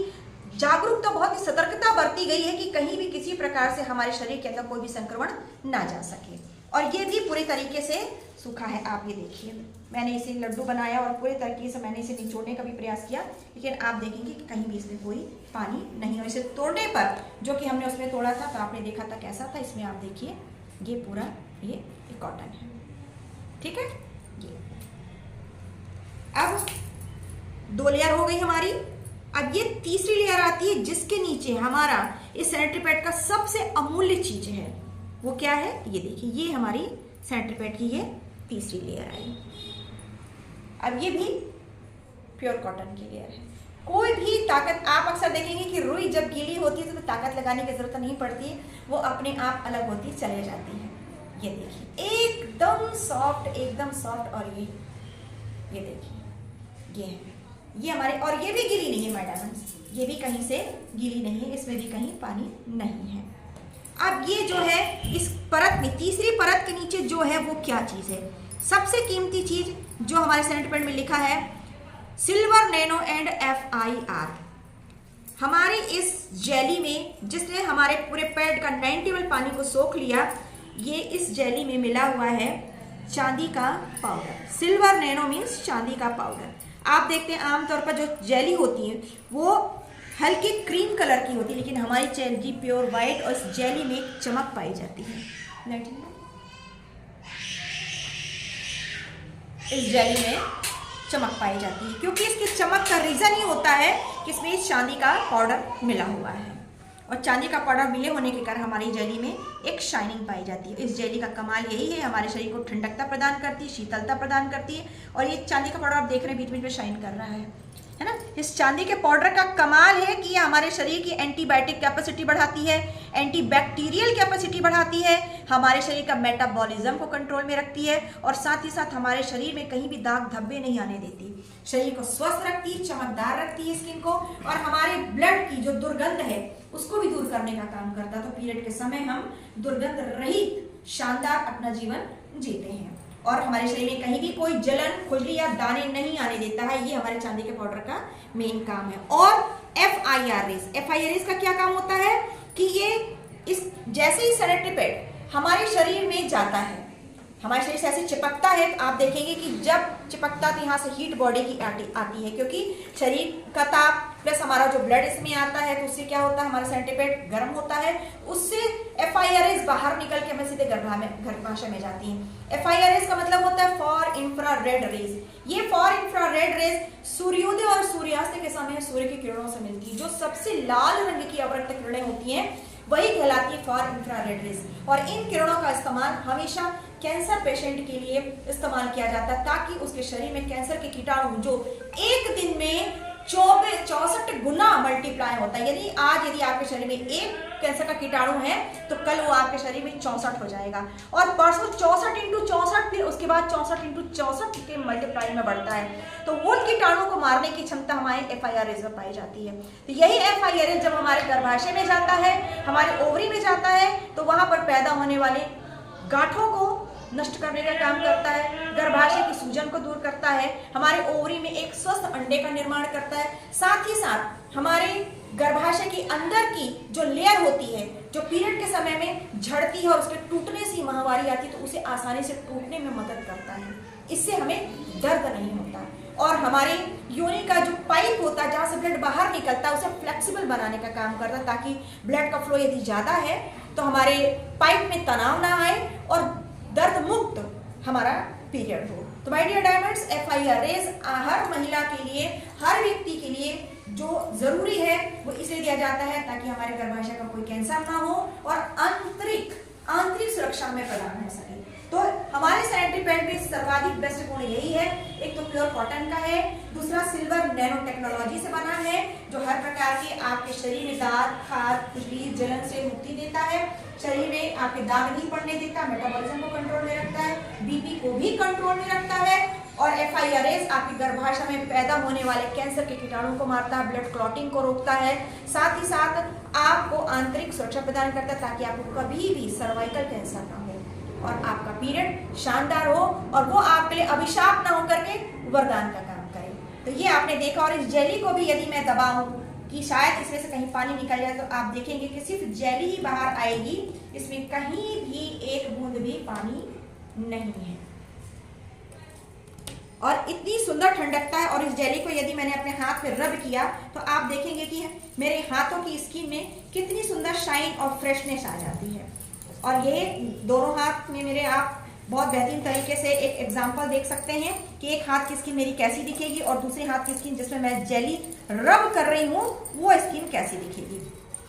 जागरूकता, बहुत ही सतर्कता बरती गई है कि कहीं भी किसी प्रकार से हमारे शरीर के अंदर कोई भी संक्रमण ना जा सके। और ये भी पूरी तरीके से सूखा है। आप ये देखिए, मैंने इसे लड्डू बनाया और पूरे तरीके से मैंने इसे निचोड़ने का भी प्रयास किया, लेकिन आप देखेंगे कि कहीं भी इसमें कोई पानी नहीं है। इसे तोड़ने पर जो कि हमने उसमें तोड़ा था तो आपने देखा था कैसा था। इसमें आप देखिए ये पूरा ये कॉटन है, ठीक है। ये अब 2 लेयर हो गई हमारी। अब ये तीसरी लेयर आती है जिसके नीचे हमारा इस सैनिटरी पैड का सबसे अमूल्य चीज है। वो क्या है? ये देखिए, ये हमारी सैनिटरी पैड की ये तीसरी लेयर आई। अब ये भी प्योर कॉटन की लेयर है। कोई भी ताकत, आप अक्सर देखेंगे कि रुई जब गीली होती है तो ताकत लगाने की जरूरत नहीं पड़ती है, वो अपने आप अलग होती चले जाती है। ये देखिए एकदम सॉफ्ट, एकदम सॉफ्ट। और ये देखिए ये है, ये हमारे, और ये भी गीली नहीं है मैडम, ये भी कहीं से गीली नहीं है, इसमें भी कहीं पानी नहीं है। अब ये जो है इस परत में, तीसरी परत के नीचे जो है वो क्या चीज़ है? सबसे कीमती चीज जो हमारे सैनिटरी पैड में लिखा है सिल्वर नैनो एंड FIR। हमारी इस जेली में, जिसने हमारे पूरे पैड का 90 पानी को सोख लिया, ये इस जेली में मिला हुआ है चांदी का पाउडर। सिल्वर नैनो मीन्स चांदी का पाउडर। आप देखते हैं आमतौर पर जो जेली होती है वो हल्की क्रीम कलर की होती है, लेकिन हमारी जेली प्योर वाइट और इस जेली में एक चमक पाई जाती है। इस जेली में चमक पाई जाती है क्योंकि इसकी चमक का रीज़न ही होता है कि इसमें इस चांदी का पाउडर मिला हुआ है। और चांदी का पाउडर मिले होने के कारण हमारी जेली में एक शाइनिंग पाई जाती है। इस जेली का कमाल यही है, हमारे शरीर को ठंडकता प्रदान करती है, शीतलता प्रदान करती है। और ये चांदी का पाउडर आप देख रहे हैं बीच बीच में शाइन कर रहा है ना। इस चांदी के पाउडर का कमाल है कि ये हमारे शरीर की एंटीबायोटिक कैपेसिटी बढ़ाती है, एंटीबैक्टीरियल कैपेसिटी बढ़ाती है, हमारे शरीर का मेटाबॉलिज्म को कंट्रोल में रखती है और साथ ही साथ हमारे शरीर में कहीं भी दाग धब्बे नहीं आने देती। शरीर को स्वस्थ रखती है, चमकदार रखती है स्किन को, और हमारे ब्लड की जो दुर्गंध है उसको भी दूर करने का काम करता है। तो पीरियड के समय हम दुर्गंध रहित शानदार अपना जीवन जीते हैं और हमारे शरीर में कहीं भी कोई जलन, खुजली या दाने नहीं आने देता है। ये हमारे चांदी के पाउडर का मेन काम है। और FIR का क्या काम होता है कि ये इस जैसे ही सैनिटरी पैड हमारे शरीर में जाता है, हमारे शरीर से ऐसे चिपकता है, तो आप देखेंगे कि जब चिपकता तो यहाँ से हीट बॉडी की आती है, क्योंकि शरीर का ताप प्लस हमारा जो ब्लड इसमें आता है तो उससे क्या होता है, हमारा सैनिटरी पैड गर्म होता है, उससे FIRs बाहर निकल के हमें सीधे गर्भाशय में जाती हैं। FIRs का मतलब होता है फॉर इंफ्रारेड रेज। ये फॉर इंफ्रारेड रेज सूर्योदय और सूर्यास्त के समय सूर्य की किरणों से मिलती है। जो सबसे लाल रंग की अवरक्त किरणें होती हैं वही कहलाती है फॉर इंफ्रारेड रेज। और इन किरणों का इस्तेमाल हमेशा कैंसर पेशेंट के लिए इस्तेमाल किया जाता है ताकि उसके शरीर में कैंसर के कीटाणु जो एक दिन में 64 गुना मल्टीप्लाई होता है, यानी आज यदि आपके शरीर में एक कैंसर का कीटाणु है तो कल वो आपके शरीर में 64 हो जाएगा और परसों 64 × 64, फिर उसके बाद 64 × 64 के मल्टीप्लाई में बढ़ता है। तो उन कीटाणु को मारने की क्षमता हमारे FIRs में पाई जाती है। तो यही FIRs जब हमारे गर्भाशय में जाता है, हमारे ओवरी में जाता है, तो वहां पर पैदा होने वाले गांठों को नष्ट करने का काम करता है, गर्भाशय की सूजन को दूर करता है, हमारे ओवरी में एक स्वस्थ अंडे का निर्माण करता है, साथ ही साथ हमारे गर्भाशय के अंदर की जो लेयर होती है, जो पीरियड के समय में झड़ती है और उसके टूटने से महावारी आती है, तो उसे आसानी से टूटने में मदद करता है। इससे हमें दर्द नहीं होता। और हमारे योनि का जो पाइप होता है जहाँ से ब्लड बाहर निकलता है, उसे फ्लेक्सिबल बनाने का काम करता है, ताकि ब्लड का फ्लो यदि ज़्यादा है तो हमारे पाइप में तनाव ना आए और दर्द मुक्त हमारा पीरियड हो। तो माय डियर डायमंड्स, FIRAs हर महिला के लिए, हर व्यक्ति के लिए जो जरूरी है वो इसलिए दिया जाता है ताकि हमारे गर्भाशय का कोई कैंसर ना हो और आंतरिक सुरक्षा में प्रदान हो सके। तो हमारे सैनिटरी पैड में सर्वाधिक बेस्ट गुण यही है, एक तो प्योर कॉटन का है, दूसरा सिल्वर नैनो टेक्नोलॉजी से बना है, जो हर प्रकार के आपके शरीर में दाग, खाद, खुजली, जलन से मुक्ति देता है, शरीर में आपके दाग नहीं पड़ने देता, मेटाबॉलिज्म को कंट्रोल में रखता है, BP को भी कंट्रोल में रखता है, और FIRAs आपके गर्भाशय में पैदा होने वाले कैंसर के कीटाणु को मारता है, ब्लड क्लॉटिंग को रोकता है, साथ ही साथ आपको आंतरिक सुरक्षा प्रदान करता है ताकि आपको कभी भी सर्वाइकल कैंसर ना हो और आपका पीरियड शानदार हो और वो आपके लिए अभिशाप ना होकर के वरदान का काम करे। तो ये आपने देखा। और इस जेली को भी यदि मैं दबाऊं कि शायद इसमें से कहीं पानी निकल जाए, तो आप देखेंगे कि सिर्फ जेली ही बाहर आएगी, इसमें कहीं भी एक बूंद भी पानी नहीं है और इतनी सुंदर ठंडकता है। और इस जेली को यदि मैंने अपने हाथ पे रब किया तो आप देखेंगे कि मेरे हाथों की स्किन में कितनी सुंदर शाइन और फ्रेशनेस आ जाती है। और ये दोनों हाथ में मेरे आप बहुत बेहतरीन तरीके से एक एग्जांपल देख सकते हैं कि एक हाथ की स्किन मेरी कैसी दिखेगी और दूसरे हाथ की स्किन जिसमें मैं जेली रब कर रही हूँ वो स्किन कैसी दिखेगी।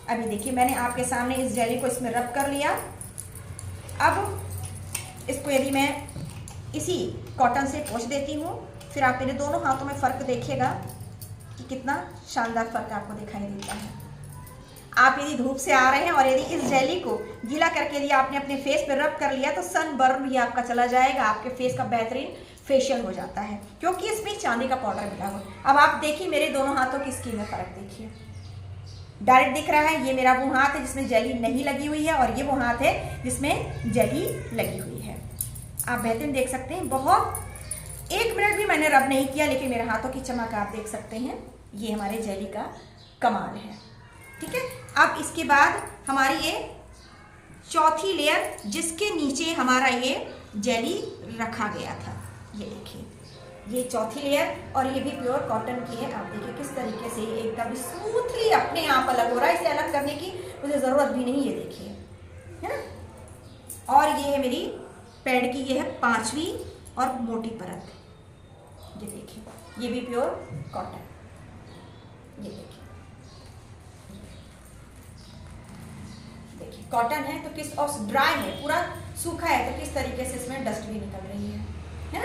अभी देखिए, मैंने आपके सामने इस जेली को इसमें रब कर लिया। अब इसको यदि मैं इसी कॉटन से पोंछ देती हूँ, फिर आप मेरे दोनों हाथों में फ़र्क देखिएगा कि कितना शानदार फ़र्क आपको दिखाई देता है। आप यदि धूप से आ रहे हैं और यदि इस जेली को गीला करके यदि आपने अपने फेस पे रब कर लिया तो सन बर्न भी आपका चला जाएगा, आपके फेस का बेहतरीन फेशियल हो जाता है क्योंकि इसमें चांदी का पाउडर मिला हो। अब आप देखिए मेरे दोनों हाथों की स्किन में फ़र्क देखिए, डायरेक्ट दिख रहा है। ये मेरा वो हाथ है जिसमें जेली नहीं लगी हुई है और ये वो हाथ है जिसमें जेली लगी हुई है। आप बेहतरीन देख सकते हैं। बहुत 1 मिनट भी मैंने रब नहीं किया, लेकिन मेरे हाथों की चमक आप देख सकते हैं। ये हमारे जेली का कमाल है, ठीक है। अब इसके बाद हमारी ये चौथी लेयर जिसके नीचे हमारा ये जेली रखा गया था, ये देखिए ये चौथी लेयर और ये भी प्योर कॉटन की है। आप देखिए किस तरीके से ये एकदम स्मूथली अपने आप अलग हो रहा है, इसे अलग करने की मुझे ज़रूरत भी नहीं, ये देखिए, है ना। और ये है मेरी पैड की, ये है 5वीं और मोटी परत, ये देखिए ये भी प्योर कॉटन, ये देखिए कॉटन है तो किस, और ड्राई है, पूरा सूखा है तो किस तरीके से इसमें डस्ट भी निकल रही है ना।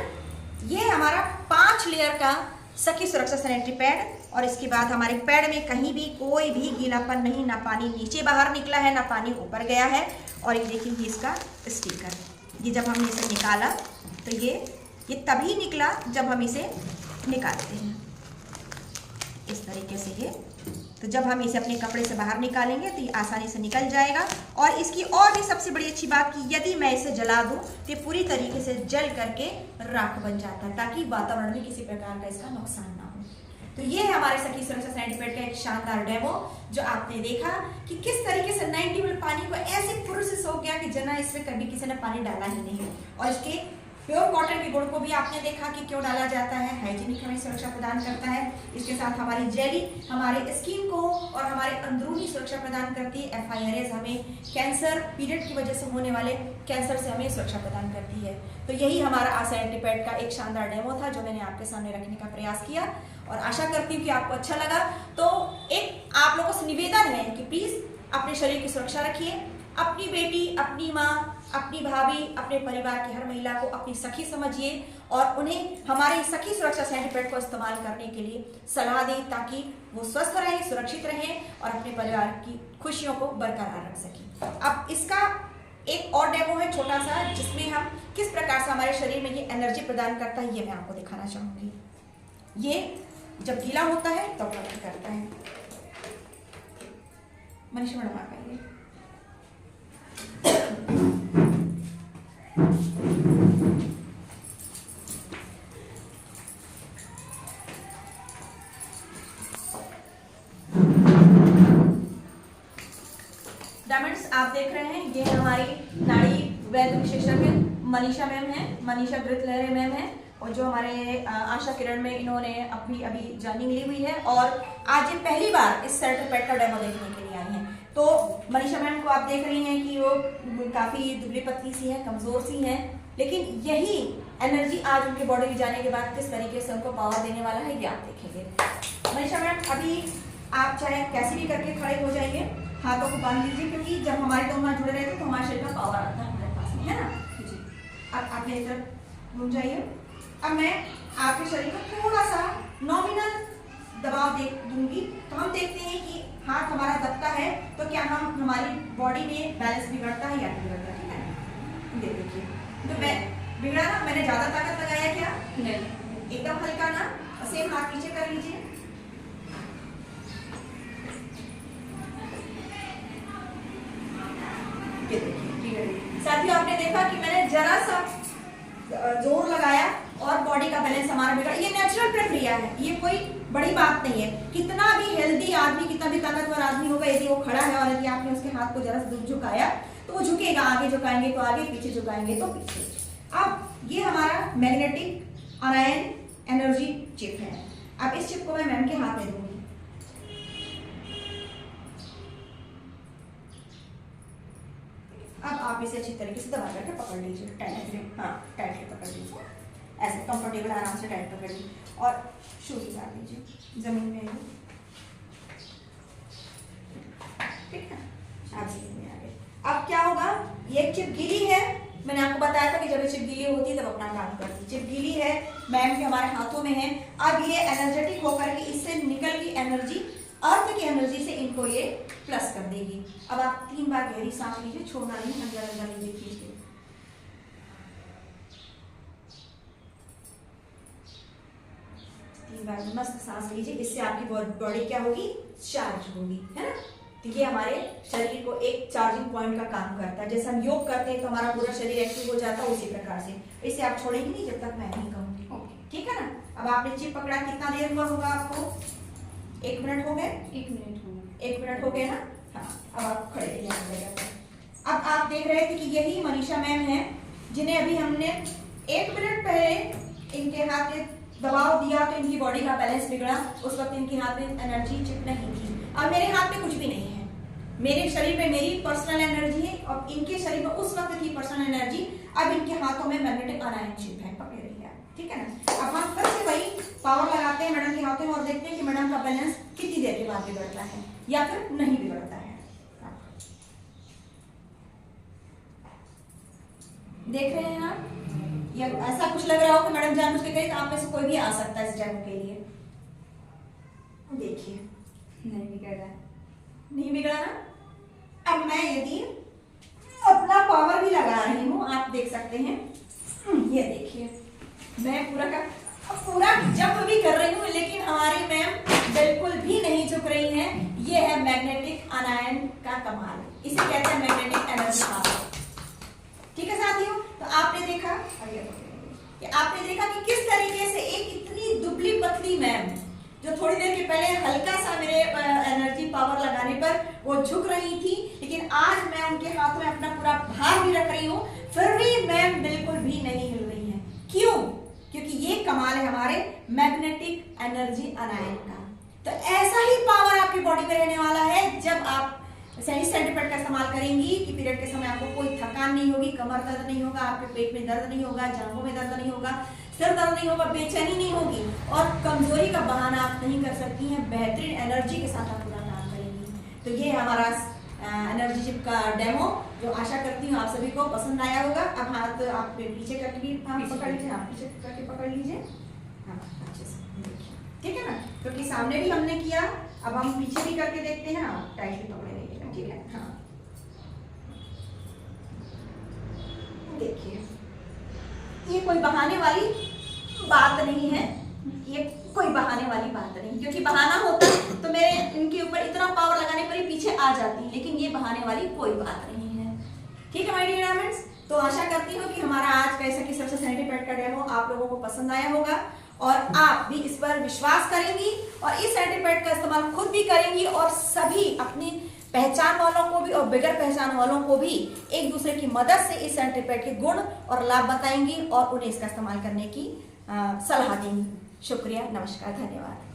ये हमारा 5 लेयर का सखी सुरक्षा सैनिटरी पैड। और इसके बाद हमारे पैड में कहीं भी कोई भी गीलापन नहीं, ना पानी नीचे बाहर निकला है ना पानी ऊपर गया है। और ये देखिए ये इसका स्टिकर, ये जब हमने इसे निकाला तो ये तभी निकला जब हम इसे निकालते हैं इस तरीके से ये, तो जब हम इसे अपने कपड़े से बाहर निकालेंगे तो ये आसानी से निकल जाएगा। और इसकी और भी सबसे बड़ी अच्छी बात कि यदि मैं इसे जला दूं तो ये पूरी तरीके से जल करके राख बन जाता है ताकि वातावरण में किसी प्रकार का इसका नुकसान ना हो। तो ये है हमारे सखी सुरक्षा सैनिटरी पैड का एक शानदार डेमो जो आपने देखा कि किस तरीके से 90 ml पानी को ऐसे फुर्र से सोख गया कि जना इसमें कभी किसी ने पानी डाला ही नहीं। और इसके प्योर कॉटन के गुण को भी आपने देखा कि क्यों डाला जाता है, हाइजीनिक हमें सुरक्षा प्रदान करता है। इसके साथ हमारी जेली हमारे स्किन को और हमारे अंदरूनी सुरक्षा प्रदान करती है। FIRAs हमें कैंसर, पीरियड की वजह से होने वाले कैंसर से हमें सुरक्षा प्रदान करती है। तो यही हमारा सैनिटरी पैड का एक शानदार डेमो था जो मैंने आपके सामने रखने का प्रयास किया और आशा करती हूँ कि आपको अच्छा लगा। तो एक आप लोगों से निवेदन है कि प्लीज़ अपने शरीर की सुरक्षा रखिए, अपनी बेटी, अपनी माँ, अपनी भाभी, अपने परिवार की हर महिला को अपनी सखी समझिए और उन्हें हमारे सखी सुरक्षा सैनिटरी पैड को इस्तेमाल करने के लिए सलाह दें ताकि वो स्वस्थ रहें, सुरक्षित रहें और अपने परिवार की खुशियों को बरकरार रख सकें। अब इसका एक और डेमो है छोटा सा जिसमें हम किस प्रकार से हमारे शरीर में ये एनर्जी प्रदान करता है, ये मैं आपको दिखाना चाहूँगी। ये जब गीला होता है तब वर्क करता है। मनीषा मैडम आप आइए। देख रहे हैं ये हमारी नाड़ी वैद्य विशेषज्ञ मनीषा मैम है, मनीषा गृतलहरे मैम है, और जो हमारे आशा किरण में इन्होंने अभी ज्वाइनिंग ली हुई है और आज ये पहली बार इस सर्टिफिकेट का डेमो देखने के लिए आई हैं। तो मनीषा मैम को आप देख रही हैं कि वो काफ़ी दुबली पतली सी है, कमज़ोर सी हैं, लेकिन यही एनर्जी आज उनके बॉडी में जाने के बाद किस तरीके से उनको पावर देने वाला है ये आप देखेंगे। मनीषा मैम अभी आप चाहे कैसे भी करके खड़े हो जाइए, हाथों को बांध लीजिए, क्योंकि जब हमारे दोनों हाथ जुड़े रहते हैं तो हमारे शरीर में पावर आता है हमारे पास में, है ना जी। अब आप मेरी तरफ घूम जाइए। अब मैं आपके शरीर को थोड़ा सा नॉमिनल दबाव दे दूंगी, तो हम देखते हैं कि हाथ हमारा दबता है तो क्या हमारी बॉडी में बैलेंस बिगड़ता है या नहीं बिगड़ता, ठीक है। देखिए तो मैं बिगड़ा ना, मैंने ज्यादा ताकत लगाया क्या? नहीं, एकदम हल्का ना। सेम हाथ पीछे कर लीजिए, साथियों आपने देखा कि मैंने जरा सा जोर लगाया और बॉडी का बैलेंस हमारा बिगड़ा। ये नेचुरल प्रक्रिया है, ये कोई बड़ी बात नहीं है। कितना भी हेल्दी आदमी, कितना भी ताकतवर आदमी होगा, यदि वो खड़ा है और यदि आपने उसके हाथ को जरा सा दूर झुकाया तो वो झुकेगा, आगे झुकाएंगे तो आगे, पीछे झुकाएंगे तो पीछे। अब ये हमारा मैग्नेटिक आयन एनर्जी चिप है। अब इस चिप को मैं मैम के हाथ में दूंगी। अब आप इसे अच्छी तरीके से दबा करके पकड़ लीजिए, टाइट से, हाँ टाइट से पकड़ लीजिए, ऐसे कंफर्टेबल आराम से टाइट पकड़िए और शूज उतार लीजिए जमीन में, ठीक है। आप जमीन में आ गए। अब क्या होगा, ये चिप गीली है, मैंने आपको बताया था कि जब ये चिप गीली होती है तब अपना काम करती है। चिप गीली है, मैम के हमारे हाथों में है। अब ये एनर्जेटिक होकर के इससे निकल की एनर्जी, अर्थ की एनर्जी से इनको ये प्लस कर देगी। अब आप 3 बार गहरी सांस लीजिए, छोड़ना नहीं, अंदर अंदर लीजिए, खींचिए। 3 बार मस्त सांस लीजिए, इससे आपकी बॉडी क्या होगी, चार्ज होगी, है ना। तो ये हमारे शरीर को एक चार्जिंग पॉइंट का काम करता है। जैसे हम योग करते हैं तो हमारा पूरा शरीर एक्टिव हो जाता है, उसी प्रकार से इसे आप छोड़ेंगे नहीं जब तक मैं नहीं कहूँगी, ठीक है ना। अब आपने चिप पकड़ा, कितना देर हुआ होगा आपको? 1 मिनट हो गए? 1 मिनट हो गए, 1 मिनट हो गए ना। हाँ, अब आप खड़े रहिए। अब आप देख रहे थे कि यही मनीषा मैम है जिन्हें अभी हमने 1 मिनट पहले इनके हाथ में दबाव दिया तो इनकी बॉडी का बैलेंस बिगड़ा। उस वक्त इनके हाथ में एनर्जी चिप नहीं थी। अब मेरे हाथ में कुछ भी नहीं है, मेरे शरीर में मेरी पर्सनल एनर्जी है और इनके शरीर में उस वक्त की पर्सनल एनर्जी। अब इनके हाथों में मैग्नेटिक आयन चिप है, पकड़े रहिए, ठीक है ना। अब हम फिर से वही पावर लगाते हैं मैडम के हाथों में और देखते हैं कि मैडम का बैलेंस कितनी देर के बाद बिगड़ता है या फिर नहीं बिगड़ता है। देख रहे हैं आप, या ऐसा कुछ लग रहा हो कि मैडम जान उसके कहीं, तो आप में से कोई भी आ सकता है इस डेमो के लिए। देखिए नहीं बिगड़ रहा है, नहीं बिगड़ा ना। अब मैं यदि अपना पावर भी लगा रही हूँ, आप देख सकते हैं, ये देखिए मैं पूरा जंप भी कर रही हूँ, लेकिन हमारी मैम बिल्कुल भी नहीं झुक रही हैं। ये है मैग्नेटिक आयन का कमाल, इसे कहते हैं मैग्नेटिक एनर्जी पावर, ठीक है साथियों। तो आपने देखा कि किस तरीके से एक इतनी दुबली पतली मैम जो थोड़ी देर के पहले हल्का सा मेरे एनर्जी पावर लगाने पर वो झुक रही थी, लेकिन आज मैं उनके हाथ में अपना पूरा भार भी रख रही हूँ, फिर भी मैम बिल्कुल भी नहीं हिल रही है। क्यों? क्योंकि ये कमाल है हमारे मैग्नेटिक एनर्जी आयन का। तो ऐसा ही पावर आपकी बॉडी पे रहने वाला है जब आप सही सेंटीपीड का इस्तेमाल करेंगी कि पीरियड के समय आपको कोई थकान नहीं होगी, कमर दर्द नहीं होगा, आपके पेट में दर्द नहीं होगा, जांघों में दर्द नहीं होगा, सिर दर्द नहीं होगा, बेचैनी नहीं होगी और कमजोरी का बहाना आप नहीं कर सकती हैं। बेहतरीन एनर्जी के साथ आप पूरा काम करेंगी। तो ये हमारा एनर्जी चिप का डेमो, जो आशा करती हूँ आप सभी को पसंद आया होगा। अब हाथ आप पीछे करके भी पकड़ लीजिए, आप पीछे करके पकड़ लीजिए, हाँ अच्छे से देखिए, ठीक है ना। क्योंकि सामने भी हमने किया, अब हम पीछे भी करके देखते हैं। आप टाइटली पकड़े रहिएगा, ठीक है। हाँ देखिए, ये कोई बहाने वाली बात नहीं है, ये कोई बहाने वाली बात नहीं, क्योंकि बहाना होता तो मेरे इनके ऊपर इतना पावर लगाने पर ही पीछे आ जाती, लेकिन ये बहाने वाली कोई बात नहीं है, ठीक है माय डियर डायमंड्स। तो आशा करती हूँ कि हमारा आज का ऐसा कि सबसे सैनिटरी पैड का डेमो आप लोगों को पसंद आया होगा और आप भी इस पर विश्वास करेंगी और इस सैनिटरी पैड का इस्तेमाल खुद भी करेंगी और सभी अपनी पहचान वालों को भी और बगैर पहचान वालों को भी एक दूसरे की मदद से इस सैनिटरी पैड के गुण और लाभ बताएंगी और उन्हें इसका इस्तेमाल करने की सलाह देंगी। शुक्रिया, नमस्कार, धन्यवाद।